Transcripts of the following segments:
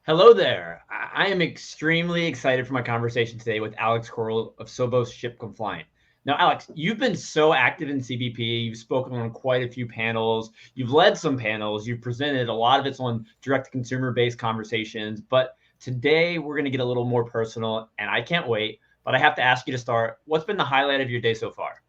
Hello there. I am extremely excited for my conversation today with Alex Koral of Sovos ShipCompliant. Now, Alex, you've been so active in CBP. You've spoken on quite a few panels. You've led some panels. You've presented. A lot of it's on direct-to-consumer based conversations. But today we're going to get a little more personal, and I can't wait. But I have to ask you to start. What's been the highlight of your day so far?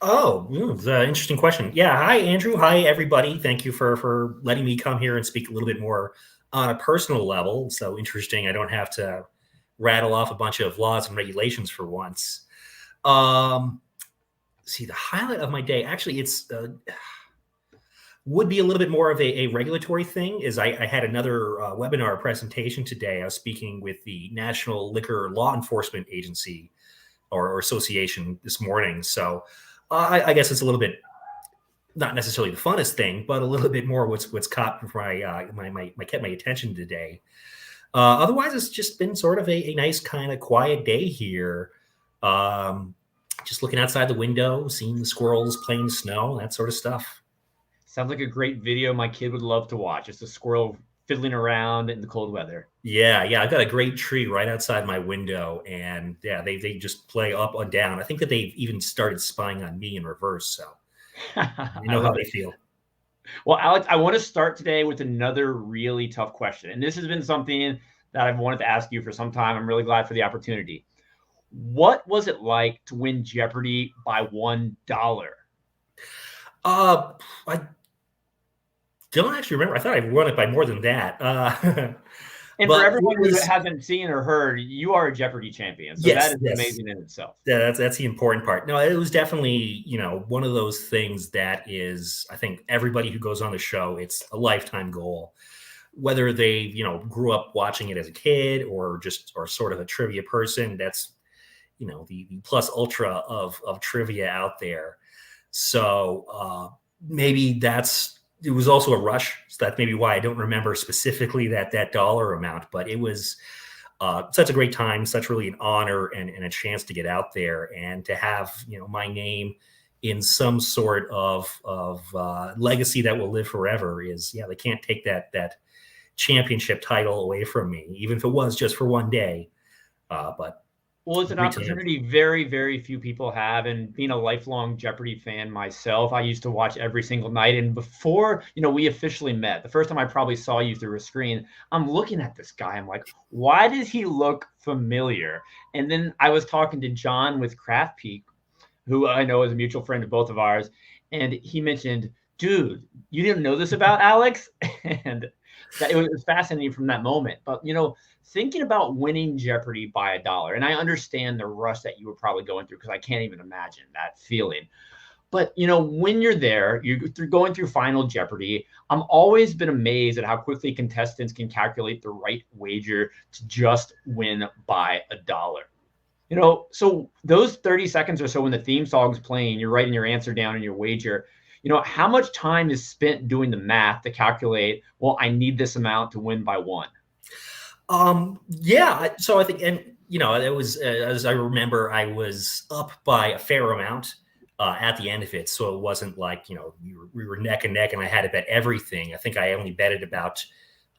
It's an interesting question. Yeah. Hi, Andrew. Hi, everybody. Thank you for letting me come here and speak a little bit more on a personal level. So interesting. I don't have to rattle off a bunch of laws and regulations for once. Um, See, the highlight of my day, actually, it's would be a little bit more of a regulatory thing. Is I had another webinar presentation today. I was speaking with the National Liquor Law Enforcement Agency or association this morning. So I guess it's a little bit not necessarily the funnest thing, but a little bit more what's caught my kept my attention today. Otherwise, it's just been sort of a nice kind of quiet day here. Just looking outside the window, seeing the squirrels playing snow, that sort of stuff. Sounds like a great video my kid would love to watch. Just a squirrel fiddling around in the cold weather. Yeah, I've got a great tree right outside my window, and yeah, they just play up and down. I think that they've even started spying on me in reverse, so you I know how love they it. feel. Well, Alex, I want to start today with another really tough question. And this has been something that I've wanted to ask you for some time. I'm really glad for the opportunity. What was it like to win Jeopardy by $1? I don't actually remember. I thought I won it by more than that. And for But it everyone who was hasn't seen or heard, you are a Jeopardy champion. So that yes, is yes. amazing in itself. Yeah, that's the important part. No, it was definitely, one of those things that is, I think everybody who goes on the show, it's a lifetime goal. Whether they, grew up watching it as a kid or just or sort of a trivia person, that's, the plus ultra of trivia out there. So maybe it was also a rush. So that's maybe why I don't remember specifically that dollar amount, but it was such a great time, such really an honor and a chance to get out there and to have my name in some sort of legacy that will live forever. They can't take that championship title away from me, even if it was just for one day. But Well, it's an every time. opportunity very, very few people have. And being a lifelong Jeopardy fan myself, I used to watch every single night. And before, we officially met, the first time I probably saw you through a screen, I'm looking at this guy. I'm like, why does he look familiar? And then I was talking to John with Craft Peak, who I know is a mutual friend of both of ours. And he mentioned, dude, you didn't know this about Alex? And that it was fascinating from that moment. But, thinking about winning Jeopardy by $1, and I understand the rush that you were probably going through because I can't even imagine that feeling. But when you're there, you're going through Final Jeopardy. I'm always been amazed at how quickly contestants can calculate the right wager to just win by $1. So those 30 seconds or so when the theme song's playing, you're writing your answer down and your wager. How much time is spent doing the math to calculate, well, I need this amount to win by 1? Yeah. So I think, and it was as I remember, I was up by a fair amount at the end of it. So it wasn't like we were neck and neck, and I had to bet everything. I think I only betted about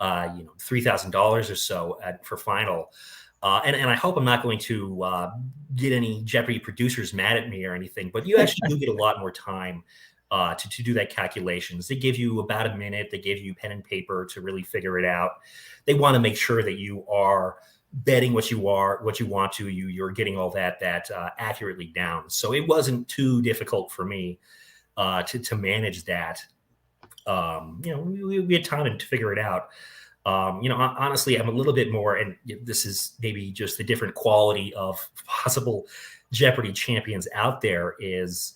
$3,000 or so for final. And I hope I'm not going to get any Jeopardy producers mad at me or anything. But you actually do get a lot more time to do that calculations. They give you about a minute. They give you pen and paper to really figure it out. They want to make sure that you are betting what you want to. You're getting all that accurately down. So it wasn't too difficult for me to manage that. We had time to figure it out. Honestly, I'm a little bit more, and this is maybe just the different quality of possible Jeopardy champions out there is.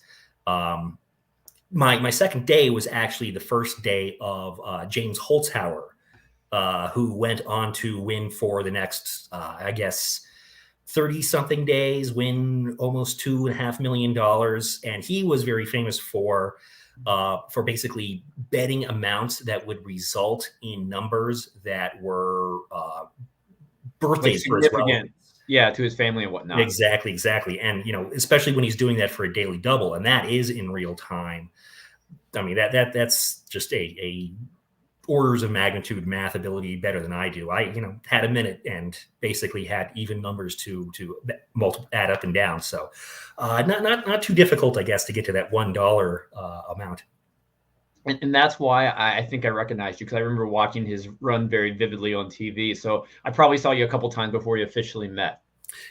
My second day was actually the first day of James Holzhauer, who went on to win for the next, 30 something days, win almost $2.5 million. And he was very famous for basically betting amounts that would result in numbers that were Like birthdays for his relatives. significant, yeah, to his family and whatnot. Exactly. And, especially when he's doing that for a daily double, and that is in real time. I mean, that's just a orders of magnitude math ability better than I do. I, had a minute and basically had even numbers to add up and down. So not too difficult, I guess, to get to that $1 amount. And that's why I think I recognized you, because I remember watching his run very vividly on TV. So I probably saw you a couple times before we officially met.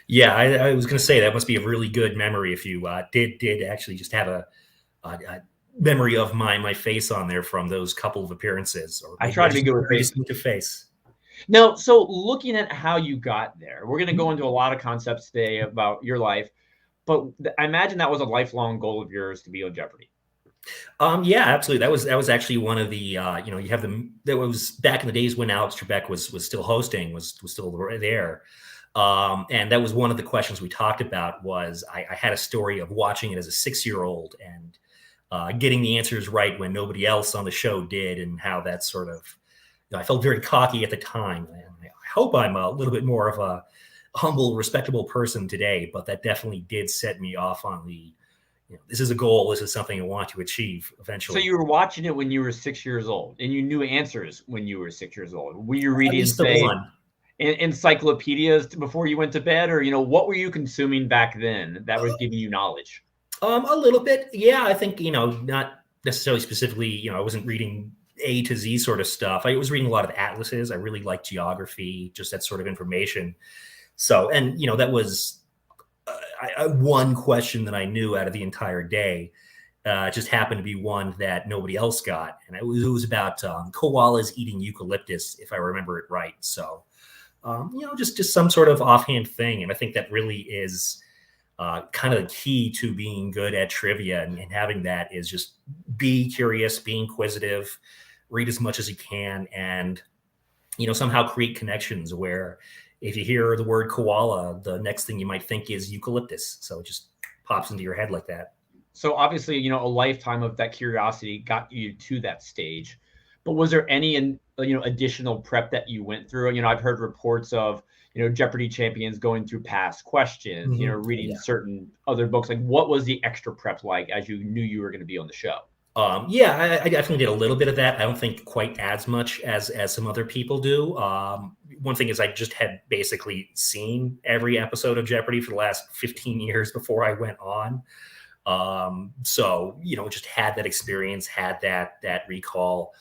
Yeah, I was going to say that must be a really good memory if you did actually just have a memory of my face on there from those couple of appearances. Or I try to be good with faces. Distinctive face. Now, so looking at how you got there, we're going to go into a lot of concepts today about your life, but I imagine that was a lifelong goal of yours to be on Jeopardy. Yeah, absolutely. That was actually one of the you have that was back in the days when Alex Trebek was still hosting, was still there. And that was one of the questions we talked about. Was I had a story of watching it as a 6-year-old and getting the answers right when nobody else on the show did, and how that sort of, I felt very cocky at the time. And I hope I'm a little bit more of a humble, respectable person today, but that definitely did set me off on the, this is a goal. This is something I want to achieve eventually. So you were watching it when you were 6 years old, and you knew answers when you were 6 years old. Were you reading, say, encyclopedias before you went to bed, or what were you consuming back then that was giving you knowledge? A little bit, yeah. I think not necessarily specifically. I wasn't reading A to Z sort of stuff. I was reading a lot of atlases. I really liked geography, just that sort of information. So, and that was one question that I knew out of the entire day. Just happened to be one that nobody else got, and it was about koalas eating eucalyptus, if I remember it right. So, just some sort of offhand thing, and I think that really is kind of the key to being good at trivia, and having that is just be curious, be inquisitive, read as much as you can, and somehow create connections where if you hear the word koala, the next thing you might think is eucalyptus. So it just pops into your head like that. So obviously, a lifetime of that curiosity got you to that stage. But was there any, additional prep that you went through? I've heard reports of, Jeopardy champions going through past questions, reading certain other books. Like, what was the extra prep like as you knew you were going to be on the show? Yeah, I definitely did a little bit of that. I don't think quite as much as some other people do. One thing is I just had basically seen every episode of Jeopardy for the last 15 years before I went on. So, just had that experience, had that recall.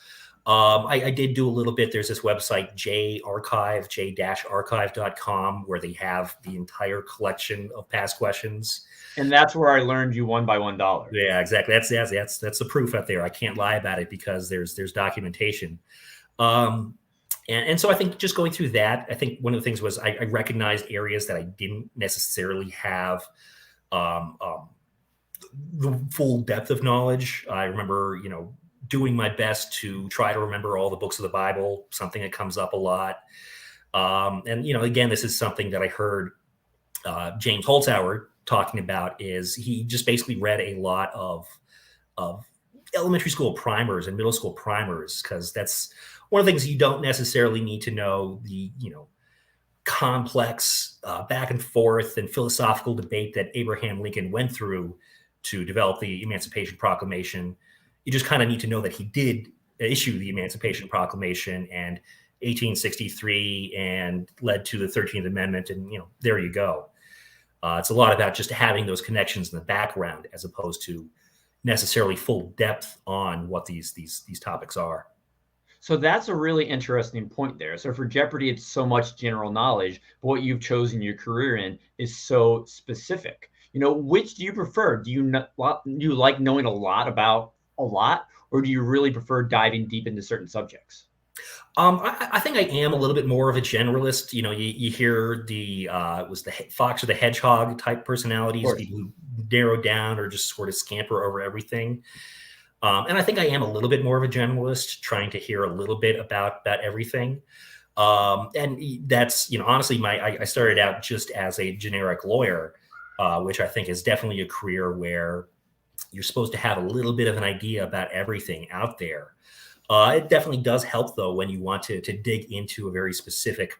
I did do a little bit. There's this website, j-archive.com, where they have the entire collection of past questions. And that's where I learned you won by $1. Yeah, exactly. That's the proof out there. I can't lie about it because there's documentation. And so I think just going through that, I think one of the things was I recognized areas that I didn't necessarily have the full depth of knowledge. I remember, doing my best to try to remember all the books of the Bible, something that comes up a lot. And, again, this is something that I heard James Holzhauer talking about. Is he just basically read a lot of elementary school primers and middle school primers, because that's one of the things you don't necessarily need to know, the, complex back and forth and philosophical debate that Abraham Lincoln went through to develop the Emancipation Proclamation. You just kind of need to know that he did issue the Emancipation Proclamation and 1863 and led to the 13th Amendment. And, there you go. It's a lot about just having those connections in the background as opposed to necessarily full depth on what these topics are. So that's a really interesting point there. So for Jeopardy, it's so much general knowledge, but what you've chosen your career in is so specific. Which do you prefer? Do you like knowing a lot about a lot, or do you really prefer diving deep into certain subjects? I think I am a little bit more of a generalist. You hear the was the Fox or the Hedgehog type personalities, people who narrow down or just sort of scamper over everything. And I think I am a little bit more of a generalist, trying to hear a little bit about everything. And that's, honestly, I started out just as a generic lawyer, which I think is definitely a career where you're supposed to have a little bit of an idea about everything out there. It definitely does help, though, when you want to dig into a very specific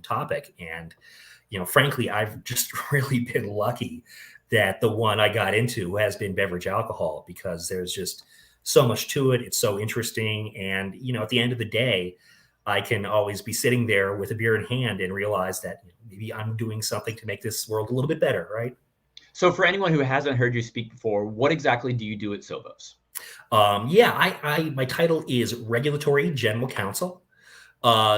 topic. And, frankly, I've just really been lucky that the one I got into has been beverage alcohol, because there's just so much to it. It's so interesting. And, at the end of the day, I can always be sitting there with a beer in hand and realize that maybe I'm doing something to make this world a little bit better, right? So for anyone who hasn't heard you speak before, what exactly do you do at Sovos? My title is Regulatory General Counsel.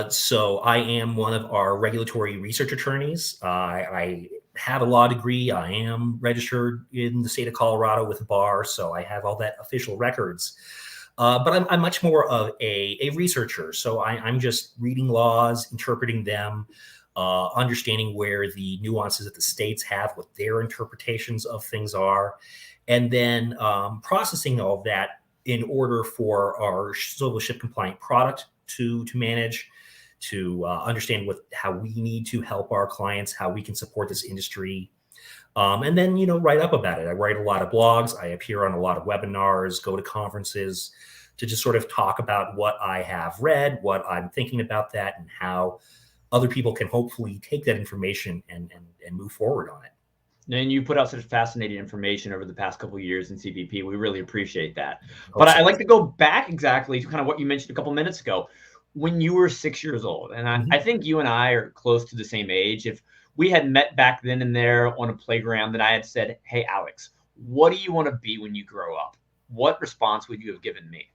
So I am one of our regulatory research attorneys. I have a law degree. I am registered in the state of Colorado with a bar, so I have all that official records. But I'm much more of a researcher. So I'm just reading laws, interpreting them, understanding where the nuances that the states have, what their interpretations of things are, and then processing all of that in order for our Sovos ShipCompliant product to manage, to understand how we need to help our clients, how we can support this industry, and then write up about it. I write a lot of blogs. I appear on a lot of webinars, go to conferences to just sort of talk about what I have read, what I'm thinking about that, and how other people can hopefully take that information and move forward on it. And you put out such fascinating information over the past couple of years in CBP. We really appreciate that. But I'd like to go back exactly to kind of what you mentioned a couple minutes ago, when you were 6 years old. And I think you and I are close to the same age. If we had met back then and there on a playground, that I had said, "Hey, Alex, what do you want to be when you grow up?" What response would you have given me?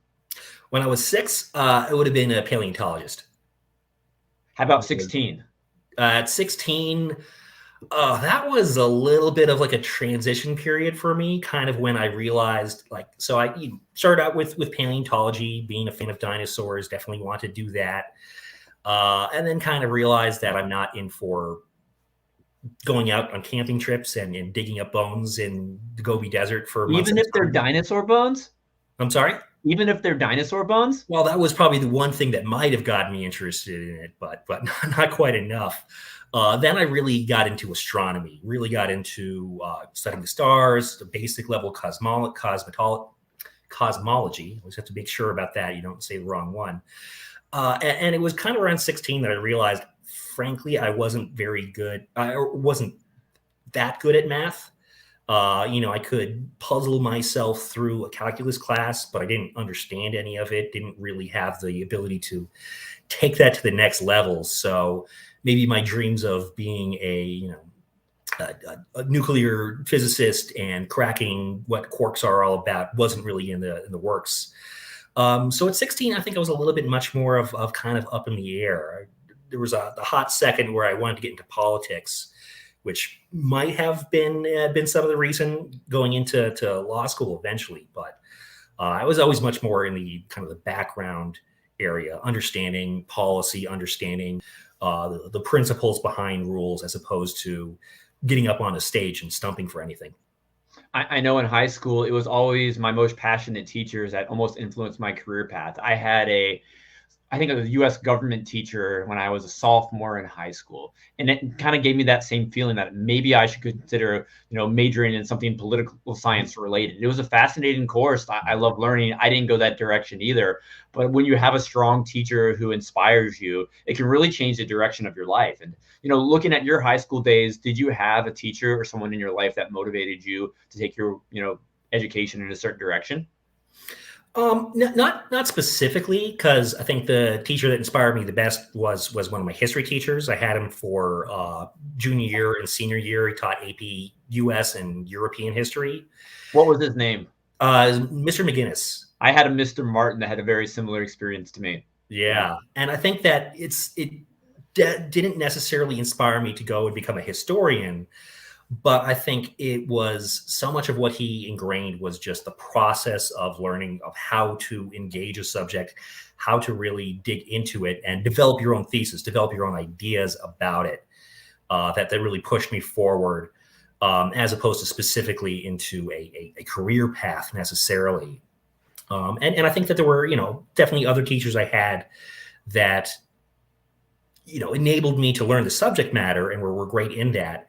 When I was 6, it would have been a paleontologist. How about 16? At 16, that was a little bit of like a transition period for me, kind of when I realized, so I started out with paleontology, being a fan of dinosaurs, definitely want to do that. And then kind of realized that I'm not in for going out on camping trips and digging up bones in the Gobi Desert for months. Even if they're dinosaur bones? I'm sorry? Even if they're dinosaur bones? Well, that was probably the one thing that might have gotten me interested in it, but not quite enough. Then I really got into astronomy, really got into studying the stars, the basic level cosmology. I always have to make sure about that. You don't say the wrong one. And it was kind of around 16 that I realized, frankly, I wasn't very good. I wasn't that good at math. I could puzzle myself through a calculus class, but I didn't understand any of it, didn't really have the ability to take that to the next level. So maybe my dreams of being a nuclear physicist and cracking what quarks are all about wasn't really in the works. So at 16, I think I was a little bit much more of kind of up in the air. There was a hot second where I wanted to get into politics, which might have been some of the reason going into law school eventually. But I was always much more in the kind of the background area, understanding policy, understanding the principles behind rules, as opposed to getting up on a stage and stumping for anything. I know in high school, it was always my most passionate teachers that almost influenced my career path. I had a U.S. government teacher when I was a sophomore in high school. And it kind of gave me that same feeling that maybe I should consider, majoring in something political science related. It was a fascinating course. I love learning. I didn't go that direction either. But when you have a strong teacher who inspires you, it can really change the direction of your life. And, looking at your high school days, did you have a teacher or someone in your life that motivated you to take your, education in a certain direction? Not specifically, because I think the teacher that inspired me the best was one of my history teachers. I had him for junior year and senior year. He taught AP U.S. and European history. What was his name? Mr. McGinnis. I had a Mr. Martin that had a very similar experience to me. Yeah, and I think that it didn't necessarily inspire me to go and become a historian. But I think it was so much of what he ingrained was just the process of learning of how to engage a subject, how to really dig into it and develop your own thesis, develop your own ideas about it. That really pushed me forward, as opposed to specifically into a career path necessarily. And I think that there were, definitely other teachers I had that, enabled me to learn the subject matter and were great in that.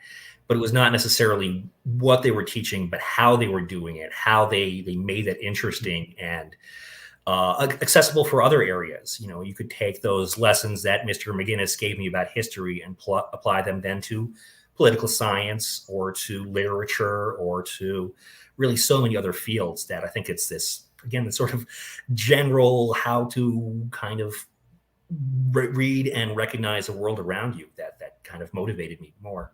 But it was not necessarily what they were teaching, but how they were doing it, how they made that interesting and accessible for other areas. You could take those lessons that Mr. McGinnis gave me about history and apply them then to political science or to literature or to really so many other fields that I think it's this again, the sort of general how to kind of read and recognize the world around you that kind of motivated me more.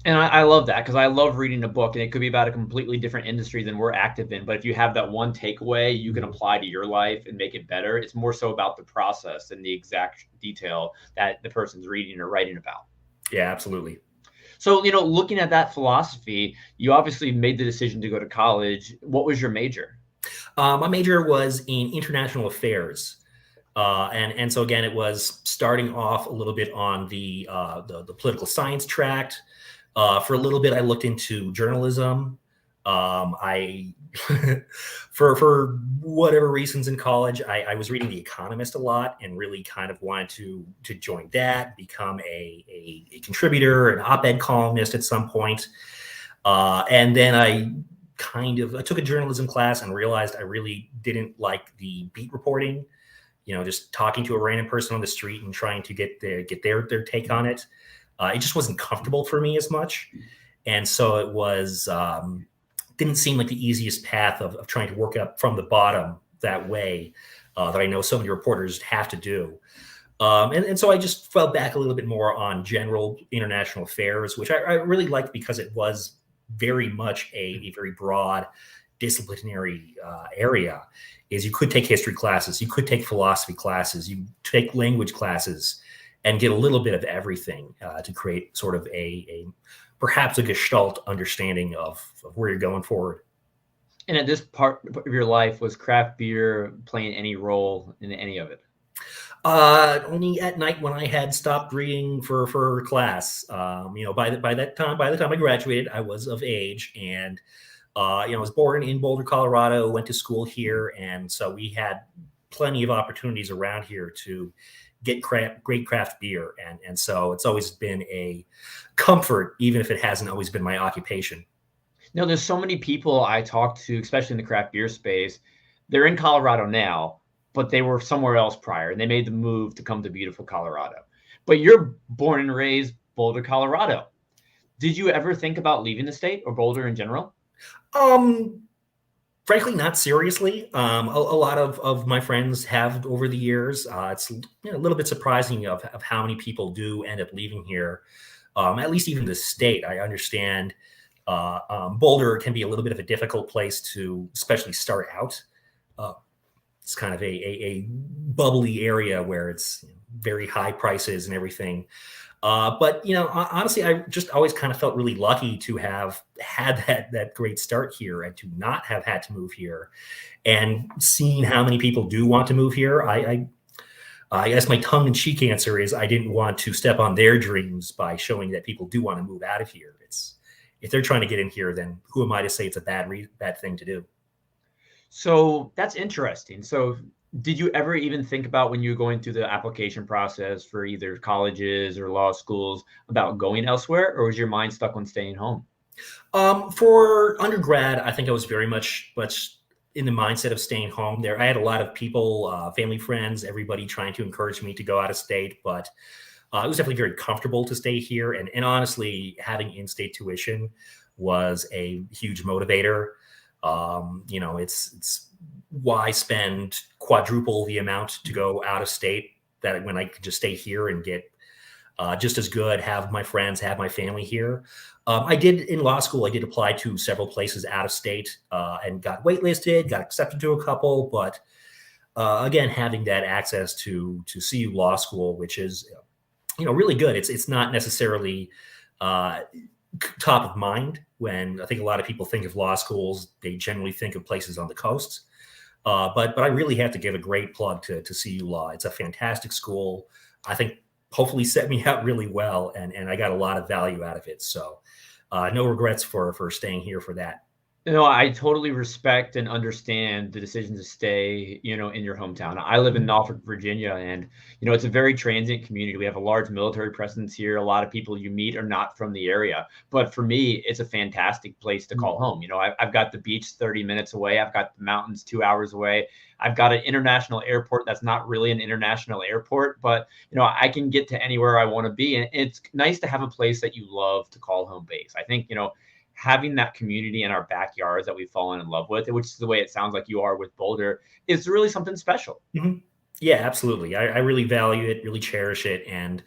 And I love that because I love reading a book, and it could be about a completely different industry than we're active in. But if you have that one takeaway you can apply to your life and make it better, it's more so about the process than the exact detail that the person's reading or writing about. Yeah, absolutely. So, looking at that philosophy, you obviously made the decision to go to college. What was your major? My major was in international affairs. And so again, it was starting off a little bit on the political science track. For a little bit, I looked into journalism. I, for whatever reasons in college, I was reading The Economist a lot and really kind of wanted to join that, become a contributor, an op-ed columnist at some point. And then I took a journalism class and realized I really didn't like the beat reporting. Just talking to a random person on the street and trying to get their take on it. It just wasn't comfortable for me as much. And so it was, didn't seem like the easiest path of trying to work up from the bottom that way that I know so many reporters have to do. And so I just fell back a little bit more on general international affairs, which I really liked because it was very much a very broad disciplinary area. Is you could take history classes, you could take philosophy classes, you take language classes, and get a little bit of everything to create sort of perhaps a gestalt understanding of where you're going forward. And at this part of your life, was craft beer playing any role in any of it? Only at night when I had stopped reading for class. By the time I graduated, I was of age, and I was born in Boulder, Colorado, went to school here. And so we had plenty of opportunities around here to get great craft beer. And so it's always been a comfort, even if it hasn't always been my occupation. There's so many people I talk to, especially in the craft beer space. They're in Colorado now, but they were somewhere else prior, and they made the move to come to beautiful Colorado. But you're born and raised Boulder, Colorado. Did you ever think about leaving the state or Boulder in general? Frankly, not seriously. A lot of my friends have over the years. It's a little bit surprising of how many people do end up leaving here. At least even the state. I understand Boulder can be a little bit of a difficult place to especially start out. It's kind of a bubbly area where it's very high prices and everything. But honestly, I just always kind of felt really lucky to have had that great start here and to not have had to move here, and seeing how many people do want to move here. I guess my tongue-in-cheek answer is I didn't want to step on their dreams by showing that people do want to move out of here. If they're trying to get in here, then who am I to say it's a bad thing to do? So that's interesting. So did you ever even think about, when you were going through the application process for either colleges or law schools, about going elsewhere, or was your mind stuck on staying home? For undergrad, I think I was very much in the mindset of staying home there. I had a lot of people, family, friends, everybody trying to encourage me to go out of state, but it was definitely very comfortable to stay here. And honestly, having in-state tuition was a huge motivator. It's why spend quadruple the amount to go out of state that when I could just stay here and get just as good, have my friends, have my family here. I did in law school, I did apply to several places out of state and got waitlisted, got accepted to a couple. But again, having that access to CU Law School, which is really good. It's not necessarily top of mind when I think a lot of people think of law schools. They generally think of places on the coast. But I really have to give a great plug to CU Law. It's a fantastic school. I think hopefully set me out really well, and I got a lot of value out of it. So no regrets for staying here for that. I totally respect and understand the decision to stay, in your hometown. I live in Norfolk, Virginia, and, it's a very transient community. We have a large military presence here. A lot of people you meet are not from the area. But for me, it's a fantastic place to call home. I've got the beach 30 minutes away. I've got the mountains 2 hours away. I've got an international airport that's not really an international airport, but, I can get to anywhere I want to be. And it's nice to have a place that you love to call home base. I think, having that community in our backyards that we've fallen in love with, which is the way it sounds like you are with Boulder, is really something special. Mm-hmm. Yeah, absolutely. I really value it, really cherish it. And,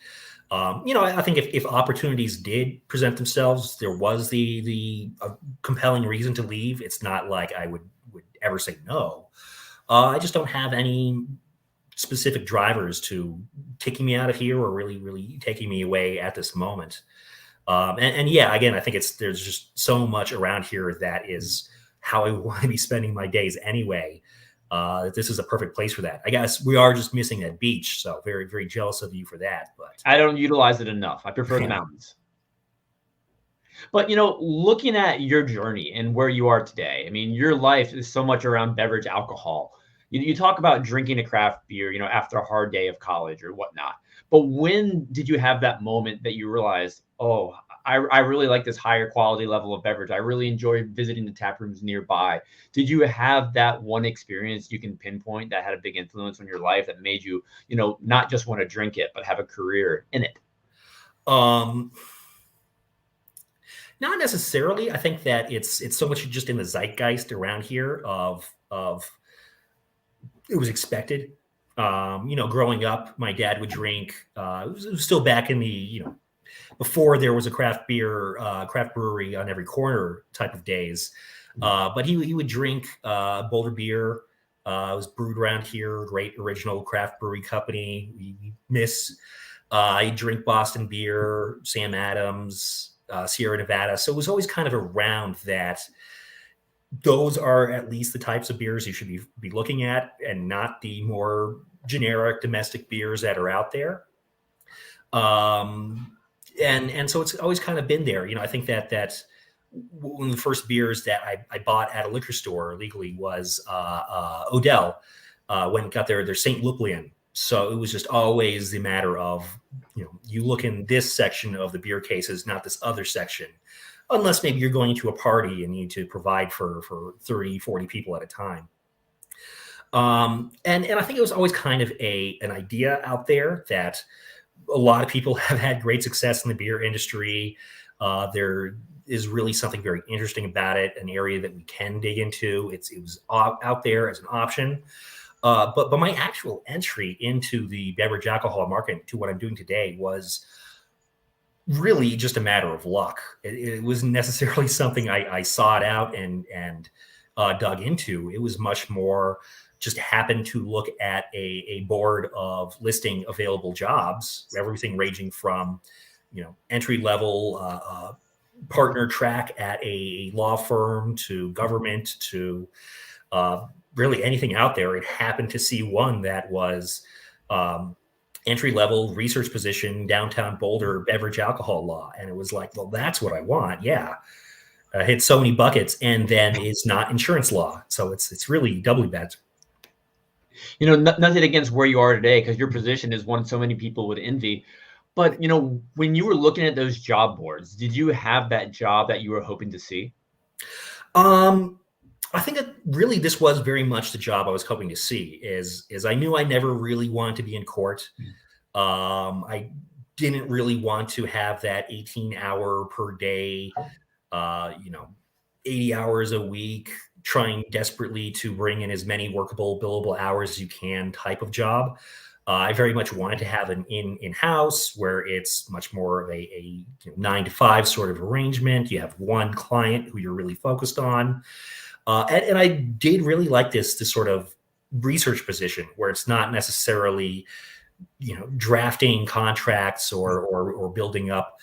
I think if opportunities did present themselves, there was the compelling reason to leave. It's not like I would ever say no. I just don't have any specific drivers to taking me out of here or really taking me away at this moment. And yeah, again, I think there's just so much around here that is how I want to be spending my days anyway. This is a perfect place for that. I guess we are just missing that beach. So very, very jealous of you for that. But I don't utilize it enough. I prefer the mountains. But, looking at your journey and where you are today, I mean, your life is so much around beverage alcohol. You talk about drinking a craft beer, after a hard day of college or whatnot. But when did you have that moment that you realized, oh, I really like this higher quality level of beverage. I really enjoy visiting the tap rooms nearby. Did you have that one experience you can pinpoint that had a big influence on your life that made you, not just want to drink it, but have a career in it? Not necessarily. I think that it's so much just in the zeitgeist around here of it was expected. Growing up, my dad would drink. It was still back in the before there was a craft brewery on every corner type of days. But he would drink Boulder beer. It was brewed around here. Great original craft brewery company. We miss. He'd drink Boston beer, Sam Adams, Sierra Nevada. So it was always kind of around that. Those are at least the types of beers you should be looking at, and not the more generic domestic beers that are out there. And so it's always kind of been there. I think that one of the first beers that I bought at a liquor store legally was Odell when it got their St. Luplian. So it was just always the matter of, you look in this section of the beer cases, not this other section, unless maybe you're going to a party and need to provide for 30, 40 people at a time. And I think it was always kind of an idea out there that a lot of people have had great success in the beer industry. There is really something very interesting about it, an area that we can dig into. It was out there as an option. But my actual entry into the beverage alcohol market, to what I'm doing today, was really just a matter of luck. It wasn't necessarily something I sought out and dug into. It was much more just happened to look at a board of listing available jobs, everything ranging from, entry level partner track at a law firm to government to really anything out there. It happened to see one that was entry level research position, downtown Boulder, beverage alcohol law. And it was like, well, that's what I want. Yeah. Hit so many buckets, and then is not insurance law. So it's really doubly bad. Nothing against where you are today, because your position is one so many people would envy. But, when you were looking at those job boards, did you have that job that you were hoping to see? I think that really this was very much the job I was hoping to see. Is I knew I never really wanted to be in court. I didn't really want to have that 18-hour per day, 80 hours a week, trying desperately to bring in as many workable, billable hours as you can type of job. I very much wanted to have an in-house where it's much more of a 9-to-5 sort of arrangement. You have one client who you're really focused on. And I did really like this sort of research position where it's not necessarily, drafting contracts or building up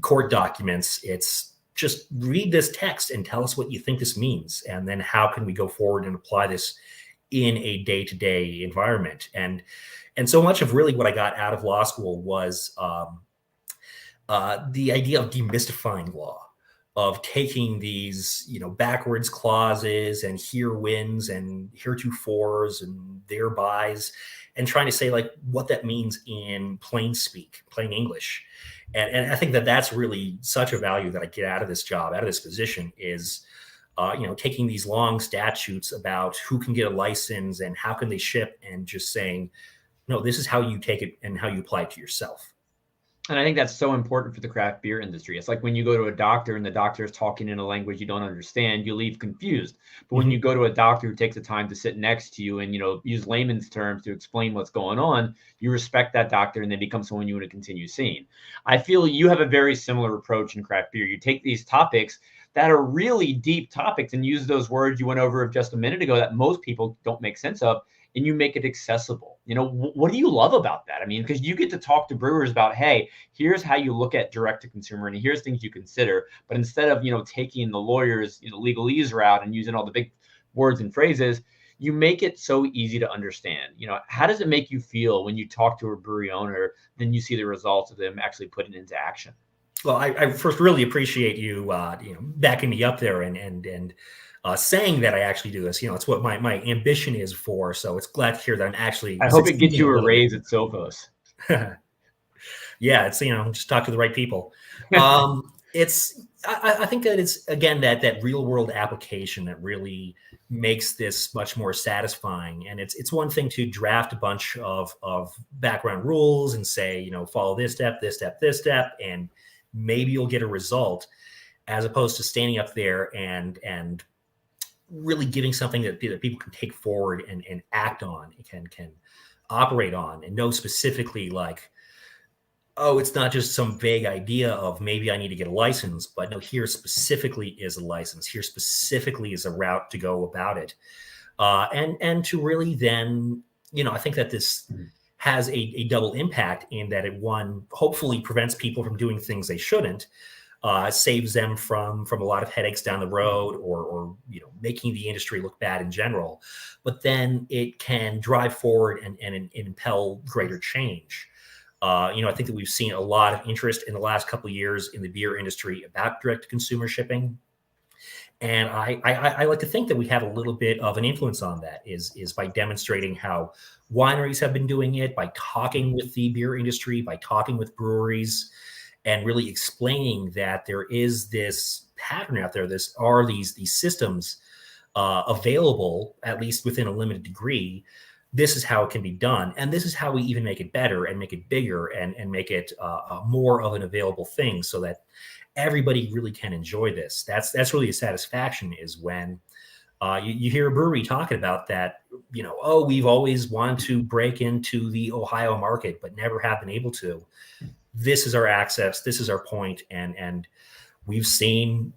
court documents. It's just read this text and tell us what you think this means. And then how can we go forward and apply this in a day-to-day environment? And so much of really what I got out of law school was the idea of demystifying law, of taking these, backwards clauses and here wins and heretofores and therebys, and trying to say like what that means in plain speak, plain English. And I think that that's really such a value that I get out of this job, out of this position, is, taking these long statutes about who can get a license and how can they ship, and just saying, no, this is how you take it and how you apply it to yourself. And I think that's so important for the craft beer industry. It's like when you go to a doctor and the doctor is talking in a language you don't understand, you leave confused. But when Mhm. you go to a doctor who takes the time to sit next to you and, use layman's terms to explain what's going on, you respect that doctor and they become someone you want to continue seeing. I feel you have a very similar approach in craft beer. You take these topics that are really deep topics and use those words you went over just a minute ago that most people don't make sense of, and you make it accessible. What do you love about that? I mean, because you get to talk to brewers about, hey, here's how you look at direct to consumer and here's things you consider. But instead of, taking the lawyers, legalese route and using all the big words and phrases, you make it so easy to understand. How does it make you feel when you talk to a brewery owner, then you see the results of them actually putting it into action? Well, I first really appreciate you, backing me up there and saying that I actually do this. It's what my ambition is for. So it's glad to hear that I'm actually I hope it gets succeeding you a a little bit. raise at Sovos. Yeah, it's just talk to the right people. I think that it's again that real world application that really makes this much more satisfying. And it's one thing to draft a bunch of background rules and say, follow this step, this step, this step, and maybe you'll get a result, as opposed to standing up there and really giving something that people can take forward and act on, can operate on, and know specifically, like, oh, it's not just some vague idea of maybe I need to get a license, but no, here specifically is a license. Here specifically is a route to go about it. And to really then, I think that this has a double impact in that it, one, hopefully prevents people from doing things they shouldn't, saves them from a lot of headaches down the road, or making the industry look bad in general. But then it can drive forward and impel greater change. I think that we've seen a lot of interest in the last couple of years in the beer industry about direct-to-consumer shipping. And I like to think that we have a little bit of an influence on that, is by demonstrating how wineries have been doing it, by talking with the beer industry, by talking with breweries, and really explaining that there is this pattern out there. These systems available, at least within a limited degree. This is how it can be done. And this is how we even make it better and make it bigger and make it more of an available thing, so that everybody really can enjoy this. That's really a satisfaction, is when you hear a brewery talking about that, oh, we've always wanted to break into the Ohio market, but never have been able to. This is our access. This is our point. And we've seen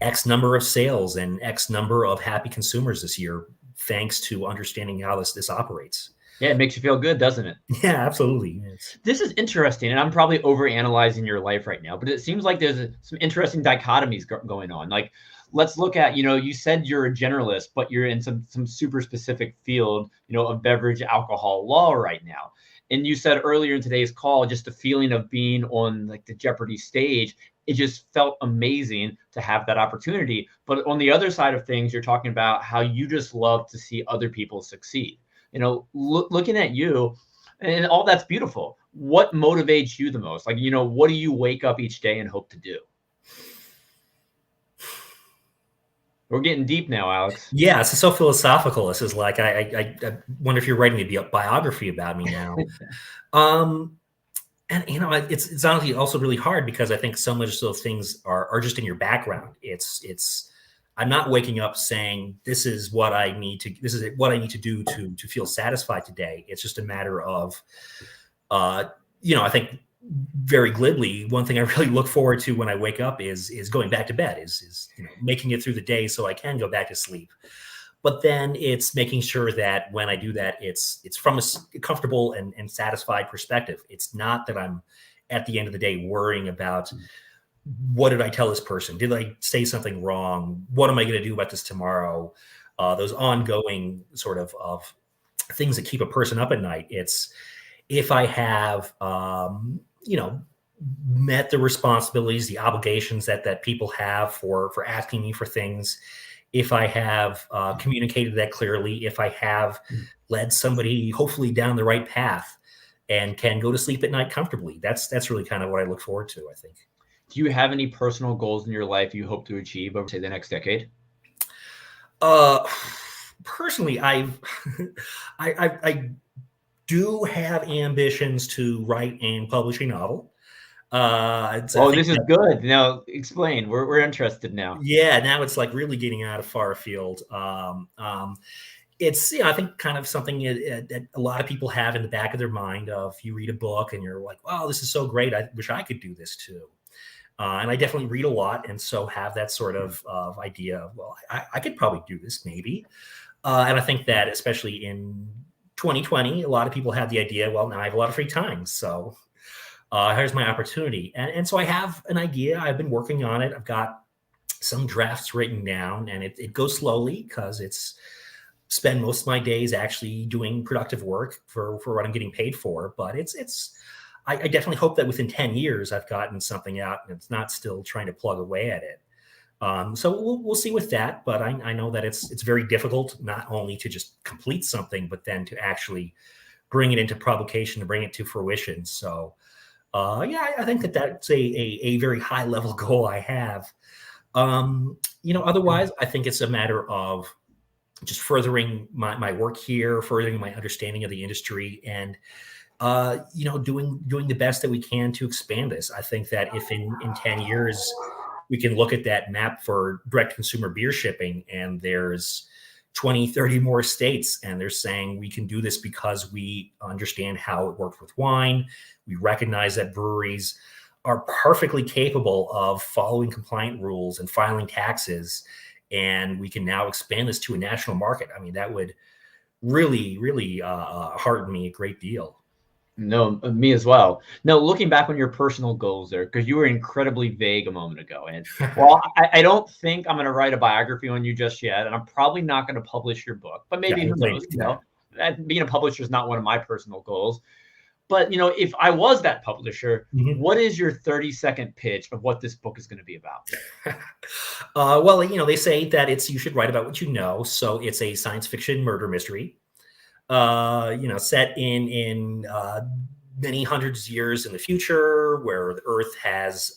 X number of sales and X number of happy consumers this year, thanks to understanding how this operates. Yeah, it makes you feel good, doesn't it? Yeah, absolutely. This is interesting, and I'm probably overanalyzing your life right now, but it seems like there's some interesting dichotomies going on. Like, let's look at, you said you're a generalist, but you're in some super specific field, of beverage alcohol law right now. And you said earlier in today's call, just the feeling of being on like the Jeopardy stage, it just felt amazing to have that opportunity. But on the other side of things, you're talking about how you just love to see other people succeed. Looking at you, and all that's beautiful. What motivates you the most? Like, what do you wake up each day and hope to do? We're getting deep now, Alex. Yeah, it's so philosophical. This is like, I wonder if you're writing a biography about me now. And it's honestly also really hard, because I think so much of those things are just in your background. I'm not waking up saying this is what I need to do to feel satisfied today. It's just a matter of, I think very glibly, one thing I really look forward to when I wake up is going back to bed, is making it through the day so I can go back to sleep. But then it's making sure that when I do that, it's from a comfortable and satisfied perspective. It's not that I'm at the end of the day worrying about, what did I tell this person? Did I say something wrong? What am I going to do about this tomorrow? Those ongoing sort of things that keep a person up at night. It's, if I have, met the responsibilities, the obligations that people have for asking me for things, if I have communicated that clearly, if I have led somebody hopefully down the right path and can go to sleep at night comfortably, that's really kind of what I look forward to, I think. Do you have any personal goals in your life you hope to achieve over, say, the next decade? Personally, I do have ambitions to write and publish a novel. I think This is good. Now explain. We're interested now. yeah, now it's like really getting out of far field. It's, I think kind of something that a lot of people have in the back of their mind of you read a book and you're like, wow, this is so great. I wish I could do this too. And I definitely read a lot. And so have that sort of idea of, well, I could probably do this maybe. And I think that especially in 2020, a lot of people have the idea, well, now I have a lot of free time. So here's my opportunity. And so I have an idea. I've been working on it. I've got some drafts written down, and it goes slowly because it's spend most of my days actually doing productive work for what I'm getting paid for. But I definitely hope that within 10 years, I've gotten something out and it's not still trying to plug away at it. So we'll see with that, but I know that it's very difficult not only to just complete something, but then to actually bring it into publication, to bring it to fruition. So I think that's a very high level goal I have. Otherwise, I think it's a matter of just furthering my work here, furthering my understanding of the industry, and doing the best that we can to expand this. I think that if in 10 years we can look at that map for direct consumer beer shipping and there's 20, 30 more states, and they're saying we can do this because we understand how it worked with wine. We recognize that breweries are perfectly capable of following compliant rules and filing taxes, and we can now expand this to a national market. I mean, that would really, really hearten me a great deal. No, me as well. Now, looking back on your personal goals there, because you were incredibly vague a moment ago. And I don't think I'm going to write a biography on you just yet. And I'm probably not going to publish your book, but maybe who knows? Being a publisher is not one of my personal goals. But, if I was that publisher, what is your 30-second pitch of what this book is going to be about? They say that you should write about what you know. So it's a science fiction murder mystery, set in many hundreds of years in the future, where the Earth has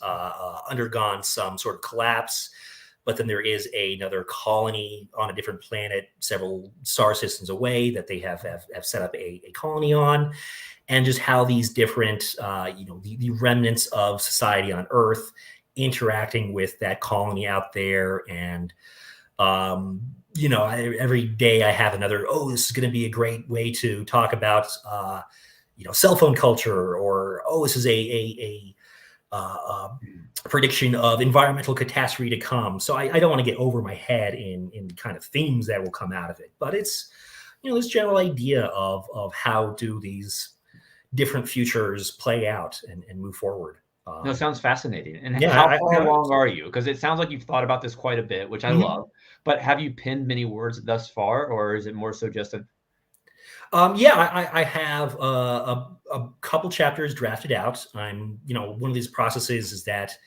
undergone some sort of collapse. But then there is another colony on a different planet, several star systems away, that they have set up a colony on. And just how these different, the remnants of society on Earth interacting with that colony out there. And, every day I have another, this is going to be a great way to talk about, cell phone culture, or, this is a prediction of environmental catastrophe to come. So I don't want to get over my head in kind of themes that will come out of it. But it's, this general idea of how do these different futures play out and move forward. No, it sounds fascinating. And how far along are you? Because it sounds like you've thought about this quite a bit, which I love. But have you penned many words thus far, or is it more so just a... I have a couple chapters drafted out. I'm, one of these processes is that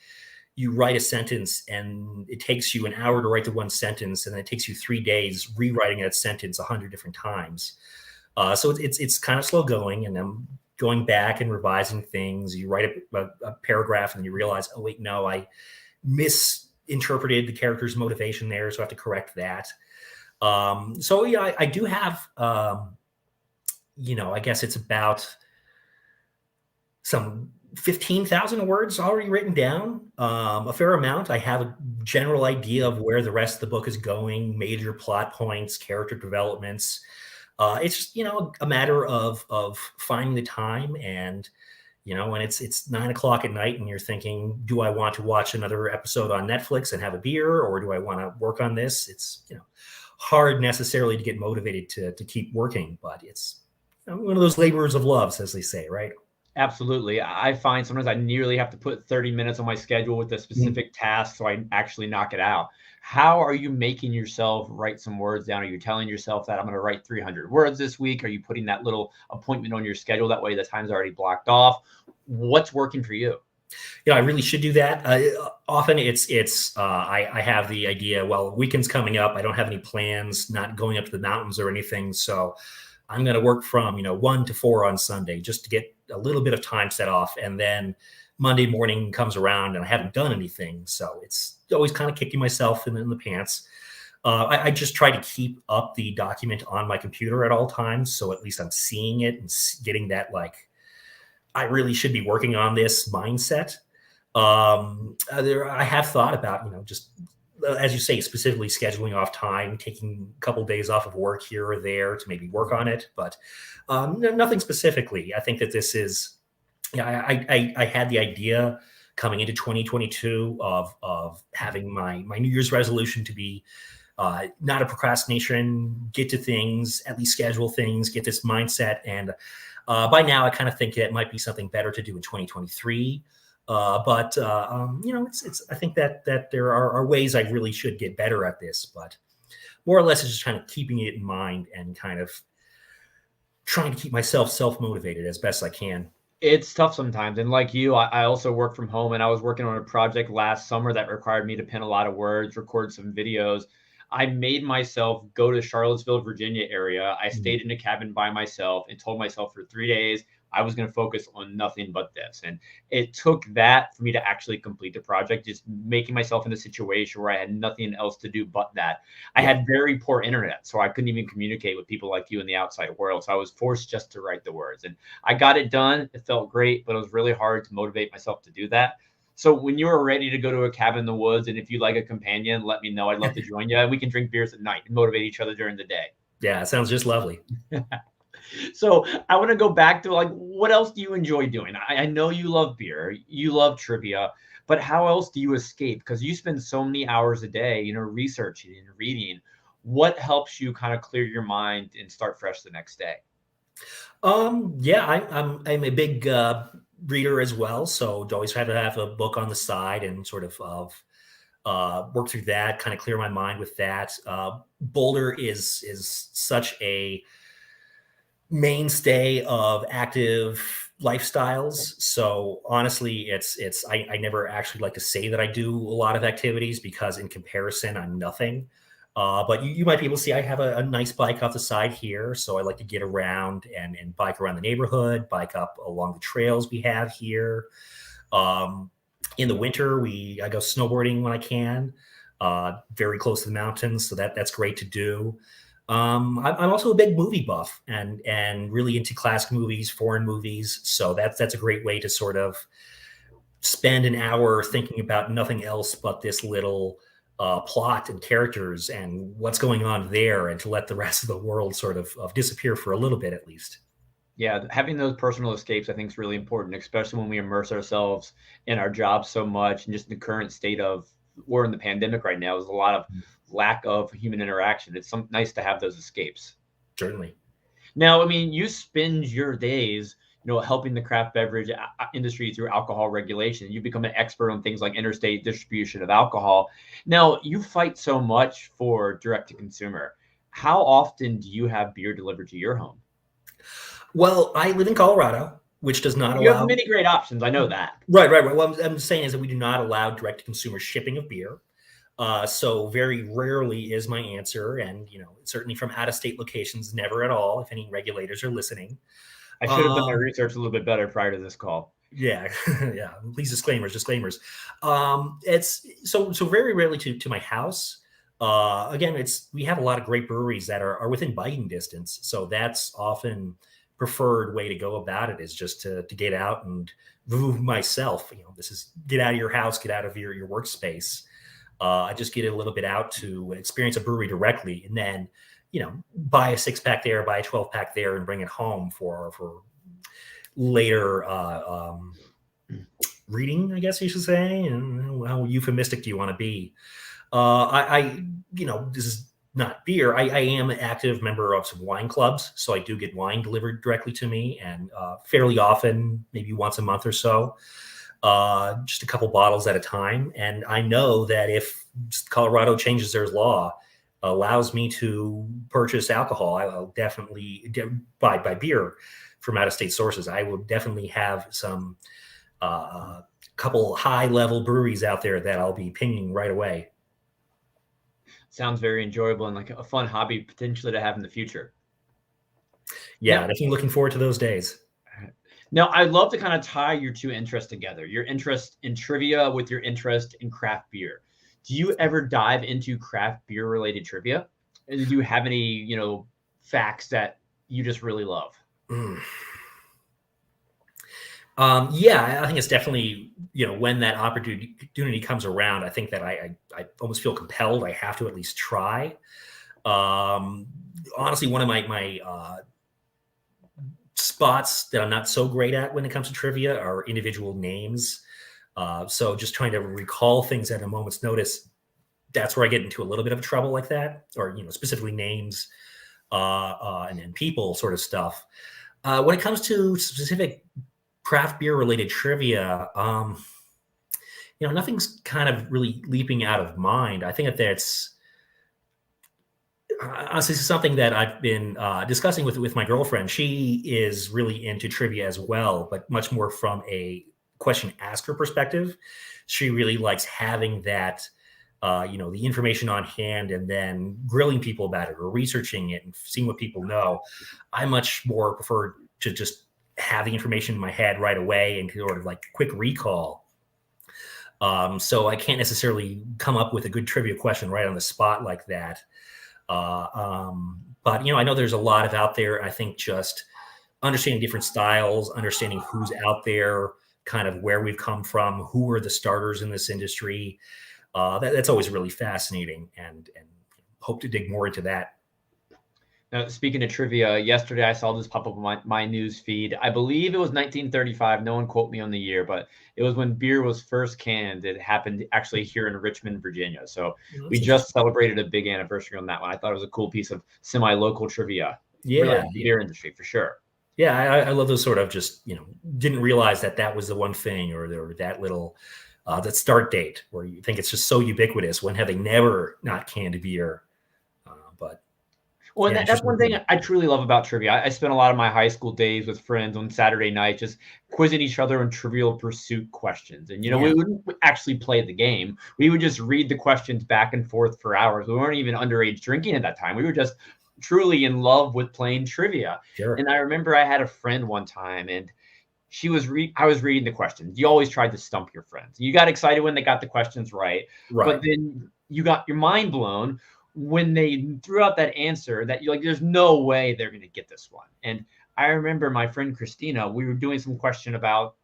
you write a sentence and it takes you an hour to write the one sentence, and then it takes you 3 days rewriting that sentence 100 different times. So it's kind of slow going, and I'm going back and revising things. You write a paragraph and you realize, oh, wait, no, I misinterpreted the character's motivation there, so I have to correct that. I do have, I guess it's about some 15,000 words already written down, a fair amount. I have a general idea of where the rest of the book is going, major plot points, character developments. It's just, a matter of finding the time, and, when it's 9:00 at night and you're thinking, do I want to watch another episode on Netflix and have a beer, or do I want to work on this? It's, hard necessarily to get motivated to keep working, but it's one of those laborers of love, as they say, right? Absolutely. I find sometimes I nearly have to put 30 minutes on my schedule with a specific task so I actually knock it out. How are you making yourself write some words down? Are you telling yourself that I'm going to write 300 words this week? Are you putting that little appointment on your schedule? That way the time's already blocked off. What's working for you? I really should do that. Often I have the idea, well, weekend's coming up. I don't have any plans, not going up to the mountains or anything. So I'm going to work from, 1 to 4 on Sunday just to get a little bit of time set off. And then Monday morning comes around and I haven't done anything. So it's always kind of kicking myself in the pants. I just try to keep up the document on my computer at all times. So at least I'm seeing it and getting that I really should be working on this mindset. I have thought about, just as you say, specifically scheduling off time, taking a couple of days off of work here or there to maybe work on it, but nothing specifically. I think that this is, I had the idea coming into 2022 of having my New Year's resolution to be not a procrastination, get to things, at least schedule things, get this mindset. And by now, I kind of think it might be something better to do in 2023. But it's. I think that there are ways I really should get better at this, but more or less, it's just kind of keeping it in mind and kind of trying to keep myself self-motivated as best I can. It's tough sometimes. And like you, I also work from home, and I was working on a project last summer that required me to pen a lot of words, record some videos. I made myself go to Charlottesville, Virginia area. I stayed in a cabin by myself and told myself for 3 days I was going to focus on nothing but this. And it took that for me to actually complete the project, just making myself in a situation where I had nothing else to do but that. I had very poor internet, so I couldn't even communicate with people like you in the outside world. So I was forced just to write the words. And I got it done. It felt great, but it was really hard to motivate myself to do that. So when you're ready to go to a cabin in the woods, and if you like a companion, let me know. I'd love to join you. And we can drink beers at night and motivate each other during the day. Yeah, it sounds just lovely. So I want to go back to, like, what else do you enjoy doing? I know you love beer, you love trivia, but how else do you escape? Because you spend so many hours a day, researching and reading. What helps you kind of clear your mind and start fresh the next day? Yeah, I'm a big reader as well, so always try to have a book on the side and sort of work through that, kind of clear my mind with that. Boulder is such a mainstay of active lifestyles. So honestly, I never actually like to say that I do a lot of activities because in comparison, I'm nothing. But you might be able to see I have a nice bike off the side here. So I like to get around and bike around the neighborhood, bike up along the trails we have here. In the winter, I go snowboarding when I can, very close to the mountains. So that's great to do. I'm also a big movie buff and really into classic movies, foreign movies. So that's a great way to sort of spend an hour thinking about nothing else but this little plot and characters and what's going on there, and to let the rest of the world sort of disappear for a little bit at least. Yeah, having those personal escapes, I think, is really important, especially when we immerse ourselves in our jobs so much, and just the current state of, we're in the pandemic right now. There's a lot of lack of human interaction. It's nice to have those escapes. Certainly. Now, I mean, you spend your days, helping the craft beverage industry through alcohol regulation. You become an expert on things like interstate distribution of alcohol. Now, you fight so much for direct to consumer. How often do you have beer delivered to your home? Well, I live in Colorado, which does not allow. You have many great options. I know that. Right. What I'm saying is that we do not allow direct to consumer shipping of beer. So very rarely is my answer. And, certainly from out of state locations, never at all, if any regulators are listening. I should have done my research a little bit better prior to this call. Yeah. Yeah. Please, disclaimers. It's so very rarely to my house. Again, we have a lot of great breweries that are within biting distance. So that's often preferred way to go about it, is just to get out and move myself. This is get out of your house, get out of your workspace. I just get a little bit out to experience a brewery directly, and then, buy a 6-pack there, buy a 12-pack there, and bring it home for later reading, I guess you should say. And how euphemistic do you want to be? This is not beer. I am an active member of some wine clubs, so I do get wine delivered directly to me, and fairly often, maybe once a month or so. Just a couple bottles at a time. And I know that if Colorado changes their law, allows me to purchase alcohol, I will definitely buy beer from out of state sources. I will definitely have some couple high level breweries out there that I'll be pinging right away. Sounds very enjoyable and like a fun hobby potentially to have in the future. Yeah, definitely looking forward to those days. Now, I'd love to kind of tie your two interests together, your interest in trivia with your interest in craft beer. Do you ever dive into craft beer related trivia? And do you have any, facts that you just really love? Yeah, I think it's definitely, when that opportunity comes around, I think that I almost feel compelled. I have to at least try. Honestly, one of my spots that I'm not so great at when it comes to trivia are individual names. So just trying to recall things at a moment's notice, that's where I get into a little bit of trouble like that, or, specifically names and then people sort of stuff. When it comes to specific craft beer related trivia, nothing's kind of really leaping out of mind. I think that's honestly something that I've been discussing with my girlfriend. She is really into trivia as well, but much more from a question asker perspective. She really likes having that, the information on hand and then grilling people about it or researching it and seeing what people know. I much more prefer to just have the information in my head right away and sort of like quick recall. So I can't necessarily come up with a good trivia question right on the spot like that. But, I know there's a lot of out there. I think just understanding different styles, understanding who's out there, kind of where we've come from, who are the starters in this industry. That's always really fascinating, and hope to dig more into that. Now, speaking of trivia, yesterday I saw this pop up on my news feed. I believe it was 1935. No one quote me on the year, but it was when beer was first canned. It happened actually here in Richmond, Virginia. So we just celebrated a big anniversary on that one. I thought it was a cool piece of semi-local trivia. Yeah, really, the beer industry for sure. Yeah, I love those sort of just, didn't realize that was the one thing, or that little that start date where you think it's just so ubiquitous. When have they never not canned beer? Well, that's one thing I truly love about trivia. I spent a lot of my high school days with friends on Saturday night just quizzing each other on Trivial Pursuit questions. And, we wouldn't actually play the game. We would just read the questions back and forth for hours. We weren't even underage drinking at that time. We were just truly in love with playing trivia. Sure. And I remember I had a friend one time, and I was reading the questions. You always tried to stump your friends. You got excited when they got the questions right. But then you got your mind blown when they threw out that answer that you're like, there's no way they're going to get this one. And I remember my friend Christina, we were doing some question about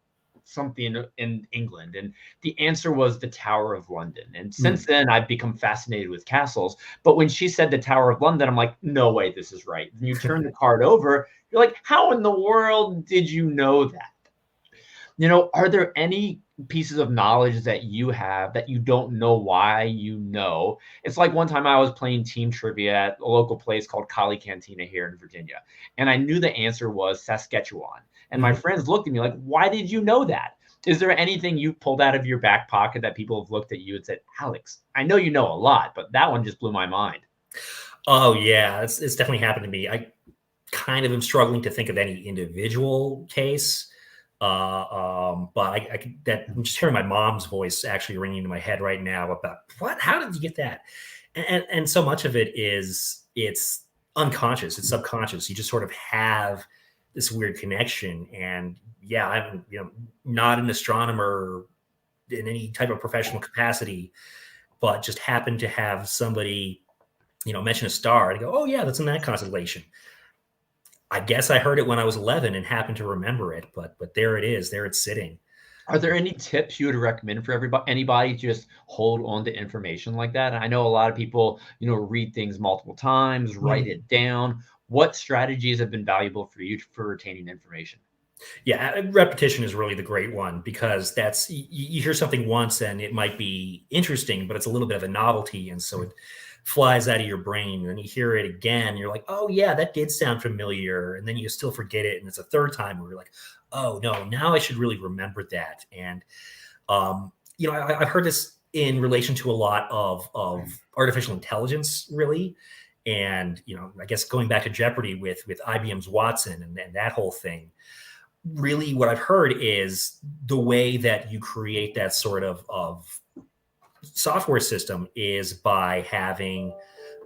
something in England, and the answer was the Tower of London. And since then, I've become fascinated with castles. But when she said the Tower of London, I'm like, no way, this is right. And you turn the card over, you're like, how in the world did you know that? Are there any pieces of knowledge that you have that you don't know why you know? It's like one time I was playing team trivia at a local place called Collie Cantina here in Virginia, and I knew the answer was Saskatchewan. And my friends looked at me like, why did you know that? Is there anything you pulled out of your back pocket that people have looked at you and said, Alex, I know you know a lot, but that one just blew my mind? Oh, yeah, it's definitely happened to me. I kind of am struggling to think of any individual case. But I'm just hearing my mom's voice actually ringing in my head right now about what, how did you get that? And so much of it it's unconscious, it's subconscious. You just sort of have this weird connection. And yeah, I'm, not an astronomer in any type of professional capacity, but just happen to have somebody, mention a star and go, oh yeah, that's in that constellation. I guess I heard it when I was 11 and happened to remember it, but there it is. There it's sitting. Are there any tips you would recommend for anybody to just hold on to information like that? And I know a lot of people, read things multiple times, write it down. What strategies have been valuable for you for retaining information? Yeah, repetition is really the great one, because that's, you hear something once and it might be interesting, but it's a little bit of a novelty. And so it flies out of your brain, and then you hear it again. You're like, oh yeah, that did sound familiar. And then you still forget it. And it's a third time where you're like, oh no, now I should really remember that. And, I've heard this in relation to a lot of artificial intelligence, really. And, I guess going back to Jeopardy with IBM's Watson and that whole thing, really what I've heard is the way that you create that sort of software system is by having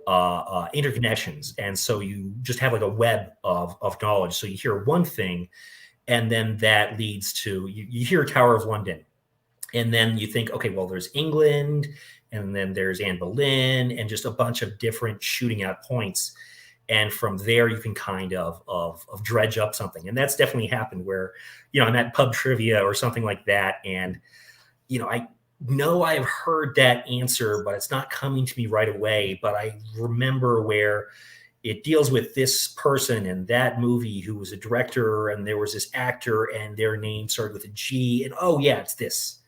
interconnections. And so you just have like a web of knowledge. So you hear one thing, and then that leads to, you hear Tower of London, and then you think, okay, well, there's England, and then there's Anne Boleyn, and just a bunch of different shooting out points. And from there, you can kind of dredge up something. And that's definitely happened where, I'm at pub trivia or something like that. And, I know I've heard that answer, but it's not coming to me right away. But I remember where it deals with this person in that movie who was a director, and there was this actor and their name started with a G, and oh yeah, it's this.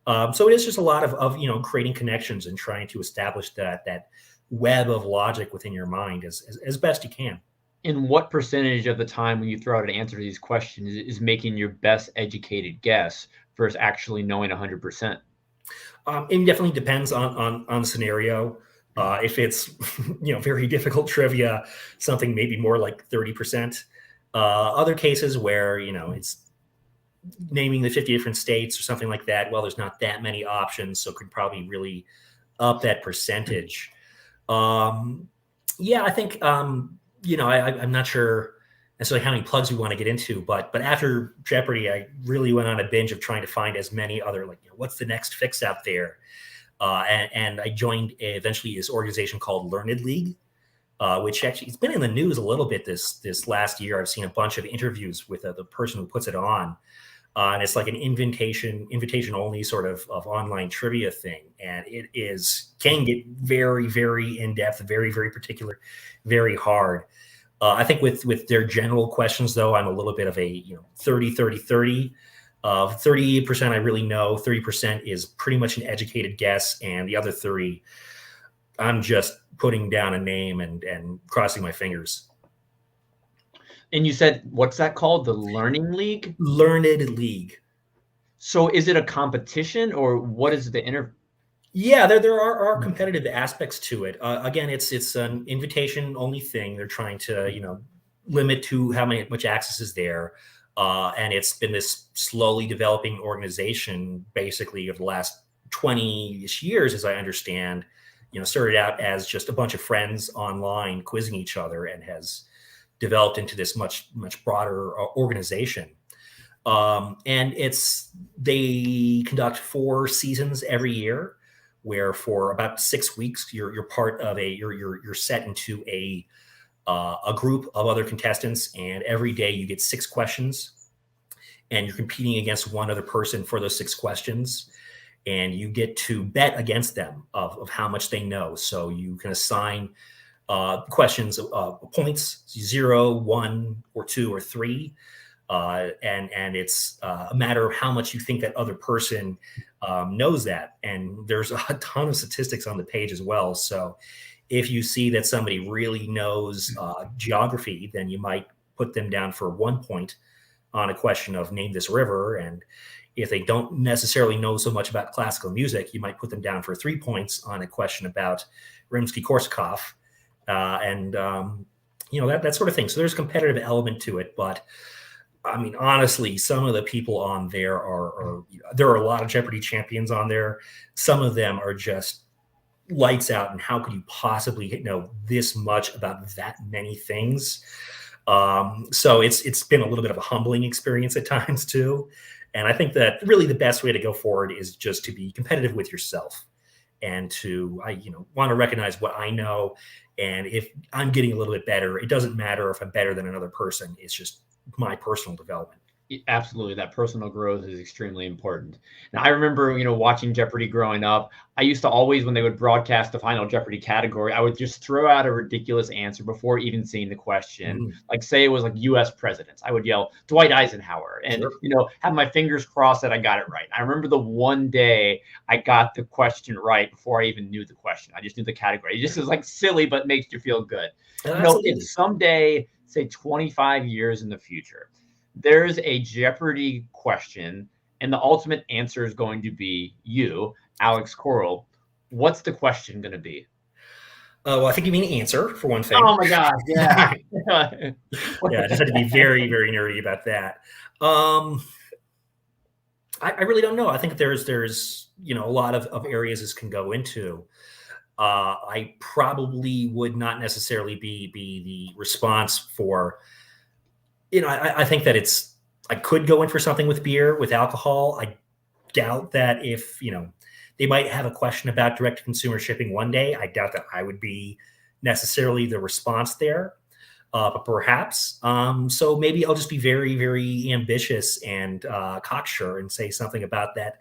So it is just a lot of creating connections and trying to establish that web of logic within your mind as best you can. In what percentage of the time when you throw out an answer to these questions is making your best educated guess versus actually knowing 100%? It definitely depends on the scenario. If it's very difficult trivia, something maybe more like 30%. Other cases where it's naming the 50 different states or something like that, well, there's not that many options, so could probably really up that percentage. I think I'm not sure necessarily how many plugs we want to get into, but after Jeopardy, I really went on a binge of trying to find as many other what's the next fix out there. And I joined eventually this organization called Learned League, which actually it's been in the news a little bit this last year. I've seen a bunch of interviews with the person who puts it on, and it's like an invitation only sort of online trivia thing, and it can get very, very in depth, very, very particular, very hard. I think with their general questions though, I'm a little bit of a 30-30-30. 30% I really know, 30% is pretty much an educated guess, and the other 30, I'm just putting down a name and crossing my fingers. And you said, what's that called? The Learning League? Learned League. So is it a competition, or what is the Yeah, there are competitive aspects to it. Again, it's an invitation only thing. They're trying to limit to much access is there. And it's been this slowly developing organization basically of the last 20-ish years, as I understand. Started out as just a bunch of friends online quizzing each other and has developed into this much, much broader organization. And they conduct 4 seasons every year, where for about 6 weeks you're part of you're set into a group of other contestants, and every day you get 6 questions, and you're competing against one other person for those 6 questions, and you get to bet against them of how much they know. So you can assign questions points 0, 1, or 2, or 3. And it's a matter of how much you think that other person knows that. And there's a ton of statistics on the page as well. So if you see that somebody really knows geography, then you might put them down for 1 point on a question of name this river. And if they don't necessarily know so much about classical music, you might put them down for 3 points on a question about Rimsky-Korsakov. That sort of thing. So there's a competitive element to it, but I mean, honestly, some of the people on there there are a lot of Jeopardy champions on there. Some of them are just lights out. And how could you possibly know this much about that many things? So it's been a little bit of a humbling experience at times too. And I think that really the best way to go forward is just to be competitive with yourself and to, want to recognize what I know. And if I'm getting a little bit better, it doesn't matter if I'm better than another person. It's just my personal development. Absolutely. That personal growth is extremely important. Now, I remember, watching Jeopardy growing up. I used to always, when they would broadcast the final Jeopardy category, I would just throw out a ridiculous answer before even seeing the question. Like, say it was like U.S. presidents. I would yell Dwight Eisenhower and, have my fingers crossed that I got it right. I remember the one day I got the question right before I even knew the question. I just knew the category. It just is like silly, but makes you feel good. If someday, say 25 years in the future, there's a Jeopardy question and the ultimate answer is going to be you, Alex Koral, what's the question going to be? Well, I think you mean answer, for one thing. Oh my God, yeah. Yeah, I just had to be very, very nerdy about that. I really don't know. I think there's a lot of areas this can go into. I probably would not necessarily be the response for, I think that I could go in for something with beer, with alcohol. I doubt that if, they might have a question about direct to consumer shipping one day. I doubt that I would be, necessarily the response there, but perhaps. So maybe I'll just be very, very ambitious and cocksure and say something about that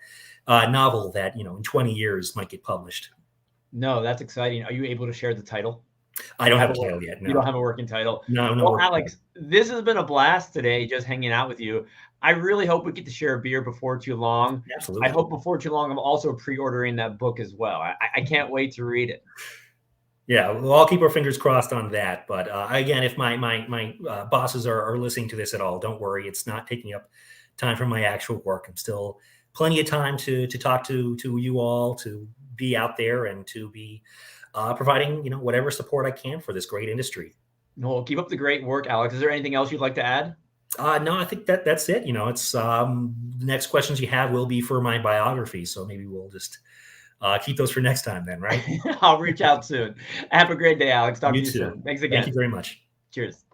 novel that, in 20 years might get published. No, that's exciting. Are you able to share the title? I don't have a title yet. No. You don't have a working title. No. Well, Alex, this has been a blast today, just hanging out with you. I really hope we get to share a beer before too long. Absolutely. I hope before too long I'm also pre-ordering that book as well. I can't wait to read it. Yeah, we'll all keep our fingers crossed on that. But again, if my bosses are listening to this at all, don't worry. It's not taking up time from my actual work. I'm still plenty of time to talk to you all, to be out there and to be providing, whatever support I can for this great industry. No, keep up the great work, Alex. Is there anything else you'd like to add? No, I think that's it. It's the next questions you have will be for my biography. So maybe we'll just keep those for next time then, right? I'll reach out soon. Have a great day, Alex. Talk to you too. soon. Thanks again. Thank you very much. Cheers.